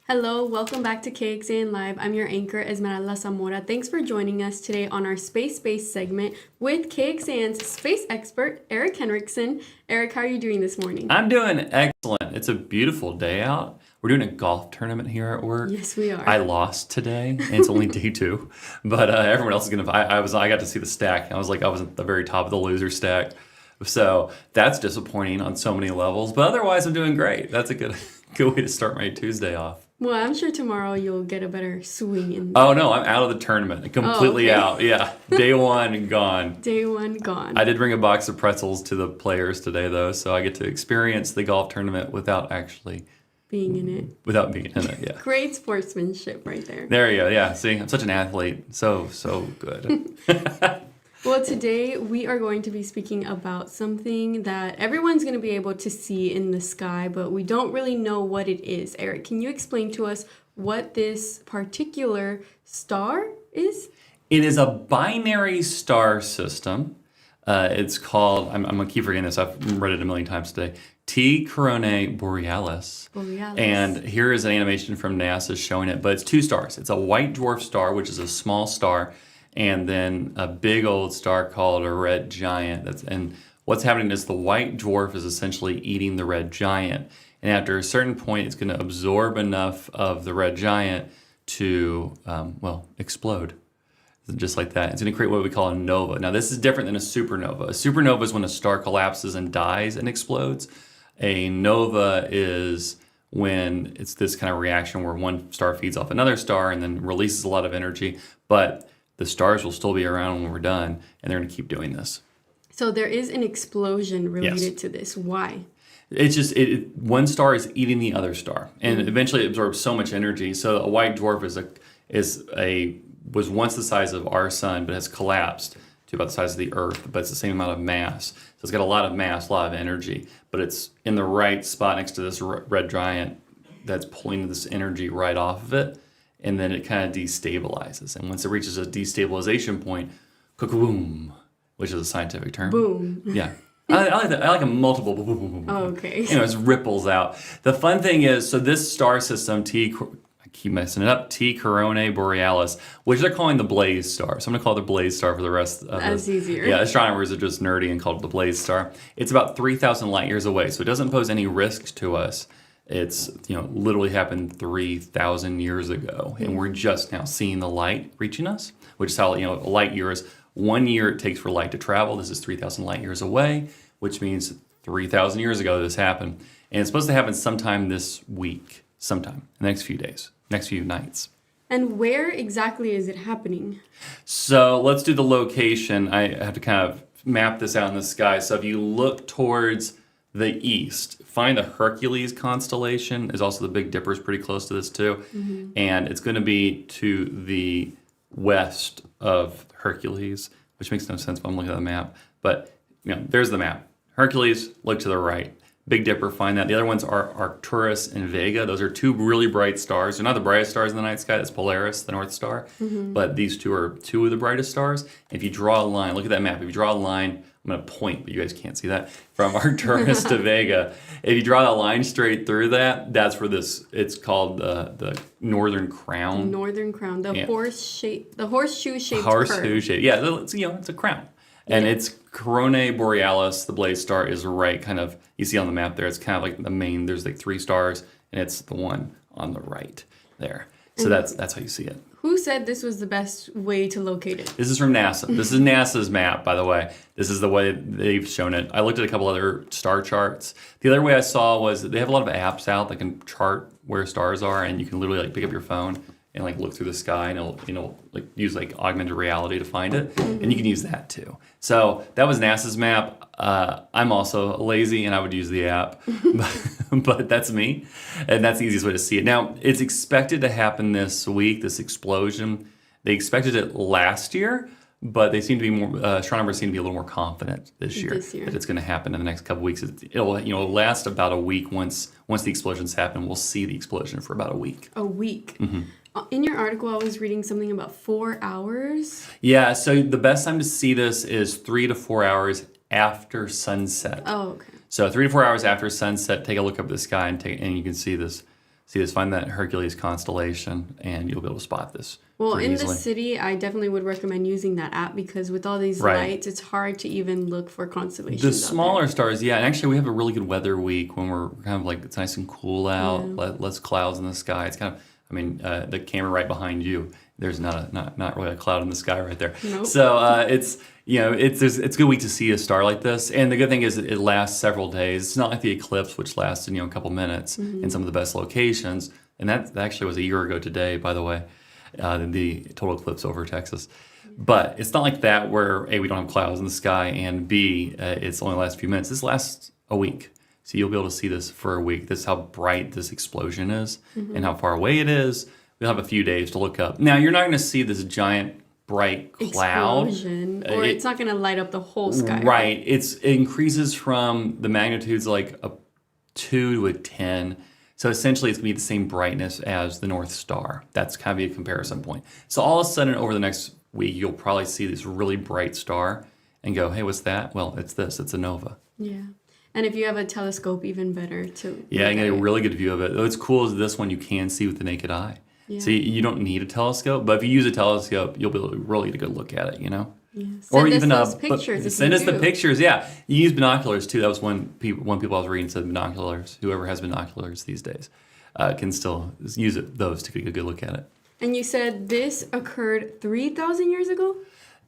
Hello, welcome back to KXAN Live. I'm your anchor, Esmeralda Zamora. Thanks for joining us today on our space-based segment with KXAN's space expert, Eric Henrikson. Eric, how are you doing this morning? I'm doing excellent. It's a beautiful day out. We're doing a golf tournament here at work. Yes, we are. I lost today, and it's only day two, but everyone else is gonna. I got to see the stack. I was at the very top of the loser stack, so that's disappointing on so many levels. But otherwise, I'm doing great. That's a good way to start my Tuesday off. Well, I'm sure tomorrow you'll get a better swing in. Oh no, I'm out of the tournament. Completely okay. out. Yeah, day one gone. Day one gone. I did bring a box of pretzels to the players today, though, so I get to experience the golf tournament without being in it. Yeah. Great sportsmanship right there. There you go. Yeah. See, I'm such an athlete. So good. Well, today we are going to be speaking about something that everyone's going to be able to see in the sky, but we don't really know what it is. Eric, can you explain to us what this particular star is? It is a binary star system. It's called, I'm going to keep forgetting this. I've read it a million times today. T Coronae Borealis. And here is an animation from NASA showing it, but it's two stars. It's a white dwarf star, which is a small star, and then a big old star called a red giant. And what's happening is the white dwarf is essentially eating the red giant. And after a certain point, it's going to absorb enough of the red giant to, explode. Just like that. It's going to create what we call a nova. Now, this is different than a supernova. A supernova is when a star collapses and dies and explodes. A nova is when it's this kind of reaction where one star feeds off another star and then releases a lot of energy. But the stars will still be around when we're done, and they're going to keep doing this. So there is an explosion related to this. Why? It's just one star is eating the other star, and eventually it absorbs so much energy. So a white dwarf was once the size of our sun, but has collapsed to about the size of the Earth, but it's the same amount of mass. So it's got a lot of mass, a lot of energy, but it's in the right spot next to this red giant that's pulling this energy right off of it. And then it kind of destabilizes. And once it reaches a destabilization point, boom, which is a scientific term. Boom. Yeah. I like that. I like a multiple boom, boom, boom, boom. Oh, okay. You know, it ripples out. The fun thing is, so this star system, I keep messing it up, T Coronae Borealis, which they're calling the Blaze Star. So I'm going to call it the Blaze Star for the rest of That's easier. Yeah, astronomers are just nerdy and call it the Blaze Star. It's about 3,000 light years away, so it doesn't pose any risks to us. It's, literally happened 3,000 years ago, and we're just now seeing the light reaching us, which is how, a light year is 1 year it takes for light to travel. This is 3,000 light years away, which means 3,000 years ago this happened. And it's supposed to happen sometime this week, sometime, the next few days, next few nights. And where exactly is it happening? So let's do the location. I have to kind of map this out in the sky. So if you look towards the east, find the Hercules constellation. Is also the Big Dipper is pretty close to this too. Mm-hmm. And it's going to be to the west of Hercules, which makes no sense when I'm looking at the map. But, there's the map. Hercules, look to the right. Big Dipper, find that. The other ones are Arcturus and Vega. Those are two really bright stars. They're not the brightest stars in the night sky. That's Polaris, the North Star. Mm-hmm. But these two are two of the brightest stars. If you draw a line, look at that map. If you draw a line, I'm going to point, but you guys can't see that, from Arcturus to Vega. If you draw that line straight through that, that's where it's called the Northern Crown. Northern Crown, the horseshoe-shaped Horseshoe shape. Yeah, it's a crown. And it's Coronae Borealis, the Blaze Star, is right kind of, you see on the map there, it's kind of like the main, there's like three stars, and it's the one on the right there. So that's how you see it. Who said this was the best way to locate it? This is from NASA. This is NASA's map, by the way. This is the way they've shown it. I looked at a couple other star charts. The other way I saw was they have a lot of apps out that can chart where stars are, and you can literally pick up your phone and look through the sky, and it'll use augmented reality to find it, and you can use that too. So that was NASA's map. I'm also lazy, and I would use the app, but that's me, and that's the easiest way to see it. Now, it's expected to happen this week, this explosion. They expected it last year, but they seem to be more, astronomers seem to be a little more confident this year that it's going to happen in the next couple weeks. It'll last about a week. Once the explosions happen, we'll see the explosion for about a week. A week? Mm-hmm. In your article, I was reading something about 4 hours. Yeah, so the best time to see this is 3 to 4 hours after sunset. Oh, okay. So 3 to 4 hours after sunset, take a look up at the sky and you can see this see this, find that Hercules constellation, and you'll be able to spot this. Well, in easily. the city, I definitely would recommend using that app because with all these lights, it's hard to even look for constellations. The smaller stars, yeah. And actually, we have a really good weather week when we're kind of like, it's nice and cool out, less clouds in the sky. It's kind of, I mean, the camera right behind you, there's not really a cloud in the sky right there. Nope. So it's, you know, it's a good week to see a star like this. And the good thing is it lasts several days. It's not like the eclipse, which lasted, you know, a couple minutes in some of the best locations. And that actually was a year ago today, by the way. The total eclipse over Texas. But it's not like that where A, we don't have clouds in the sky, and B, it's only lasts a few minutes. This lasts a week. So you'll be able to see this for a week. This is how bright this explosion is and how far away it is. We'll have a few days to look up. Now, you're not going to see this giant bright cloud. Explosion, or it's not going to light up the whole sky. Right. It increases from the magnitudes like a 2 to a 10. So essentially, it's going to be the same brightness as the North Star. That's kind of a comparison point. So all of a sudden, over the next week, you'll probably see this really bright star and go, hey, what's that? Well, it's this. It's a nova. Yeah. And if you have a telescope, even better to Yeah, you get a really good view of it. What's cool is this one you can see with the naked eye. Yeah. So you don't need a telescope, but if you use a telescope, you'll be able to really get a good look at it, you know? Yeah. Or even those pictures. Send us the pictures. Yeah, you use binoculars too. That was one people I was reading said binoculars. Whoever has binoculars these days can still use those to get a good look at it. And you said this occurred 3,000 years ago.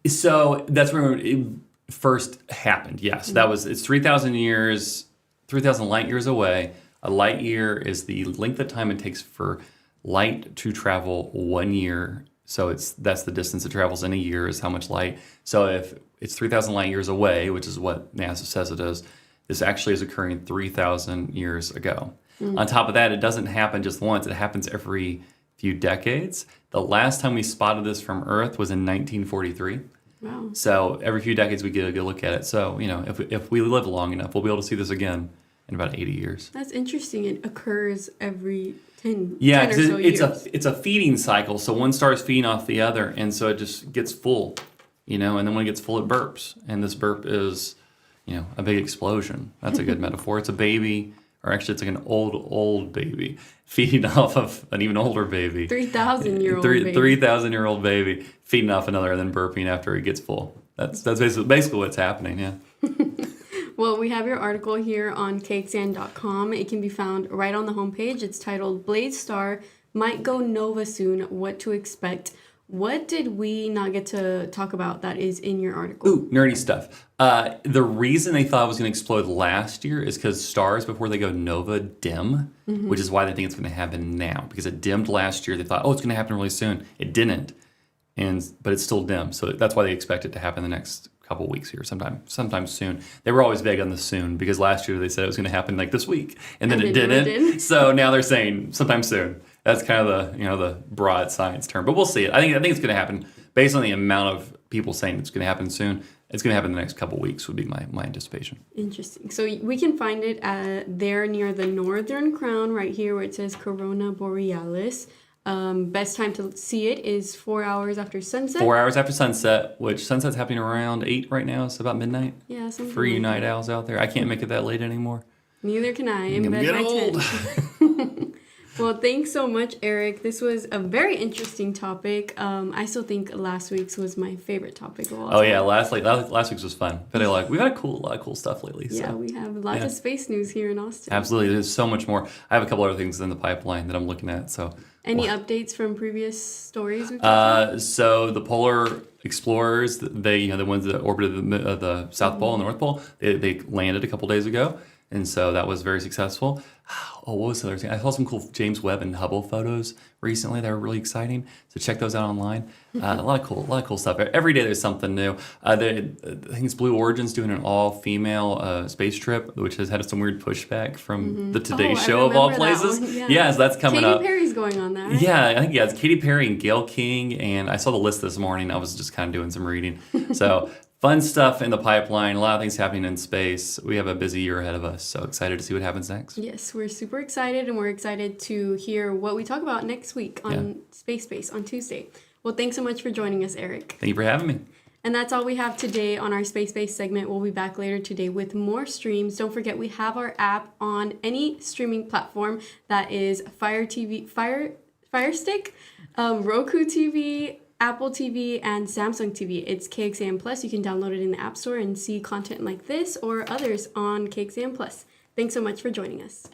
So that's when it first happened. Yes, it's 3,000 years, 3,000 light years away. A light year is the length of time it takes for light to travel 1 year. So that's the distance it travels in a year is how much light. So if it's 3,000 light years away, which is what NASA says it is, this actually is occurring 3,000 years ago. On top of that, it doesn't happen just once. It happens every few decades. The last time we spotted this from Earth was in 1943. Wow. So every few decades we get a good look at it. So, you know, if we live long enough, we'll be able to see this again in about 80 years. That's interesting. It occurs every 10 Yeah, 10 or so years. it's a feeding cycle. So one star is feeding off the other, and so it just gets full, you know, and then when it gets full, it burps. And this burp is, you know, a big explosion. That's a good metaphor. It's a baby, or actually it's like an old baby feeding off of an even older baby. 3,000-year-old baby. 3,000-year-old baby feeding off another and then burping after it gets full. That's basically what's happening, yeah. Well, we have your article here on KXAN.com. It can be found right on the homepage. It's titled Blade Star Might Go Nova Soon, What to Expect. What did we not get to talk about that is in your article? Ooh, nerdy stuff. The reason they thought it was going to explode last year is because stars, before they go nova, dim, which is why they think it's going to happen now. Because it dimmed last year. They thought, oh, it's going to happen really soon. It didn't. But it's still dim. So that's why they expect it to happen the next couple weeks here, sometime soon. They were always vague on the soon because last year they said it was going to happen like this week, and then it didn't. So now they're saying sometime soon. That's kind of the broad science term, but we'll see it. I think it's going to happen based on the amount of people saying it's going to happen soon. It's going to happen in the next couple weeks would be my anticipation. Interesting. So we can find it there near the Northern Crown right here where it says Corona Borealis. Best time to see it is 4 hours after sunset. 4 hours after sunset, which sunset's happening around 8 right now, so about midnight. Yeah, something for you like night owls out there. I can't make it that late anymore. Neither can I. I'm getting old. 10. Well, thanks so much, Eric. This was a very interesting topic. I still think last week's was my favorite topic of all time. Yeah, last week's was fun. But we've had a lot of cool stuff lately. Yeah, we have lots of space news here in Austin. Absolutely, there's so much more. I have a couple other things in the pipeline that I'm looking at. So, any updates from previous stories we've talked about? So the polar explorers, the ones that orbited the South Pole and the North Pole, they landed a couple days ago, and so that was very successful. Oh, what was the other thing? I saw some cool James Webb and Hubble photos recently that were really exciting. So check those out online. A lot of cool stuff. Every day there's something new. I think it's Blue Origin's doing an all-female space trip, which has had some weird pushback from the Today Show of all places. Yeah, so that's coming up. Katy Perry's going on that, right? Yeah, I think it's Katy Perry and Gayle King, and I saw the list this morning. I was just kind of doing some reading. So fun stuff in the pipeline. A lot of things happening in space. We have a busy year ahead of us, so excited to see what happens next. Yes, we're super excited, and we're excited to hear what we talk about next week on Space on Tuesday. Well, thanks so much for joining us, Eric. Thank you for having me. And that's all we have today on our space-based segment. We'll be back later today with more streams. Don't forget, we have our app on any streaming platform that is Fire Stick, Roku TV, Apple TV, and Samsung TV. It's KXAN Plus. You can download it in the App Store and see content like this or others on KXAN Plus. Thanks so much for joining us.